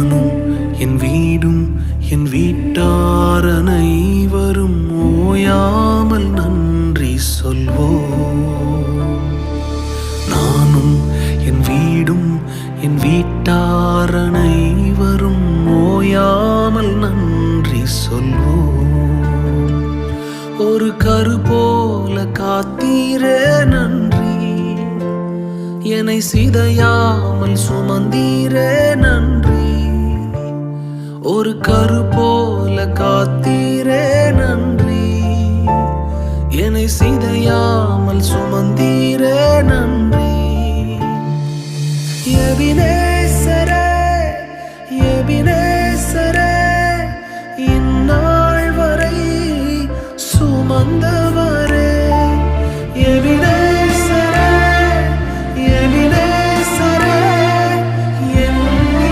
நானும் என் வீடும் என் வீட்டார் அனைவரும் ஓயாமல் நன்றி சொல்வோம். நானும் என் வீடும் என் வீட்டார் அனைவரும் ஓயாமல் நன்றி சொல்வோம். ஒரு கரு போல காத்தீரே நன்றி, என்னை சிதையாமல் சுமந்தீரே நன்றி. ஒரு கரு போல காத்தீரே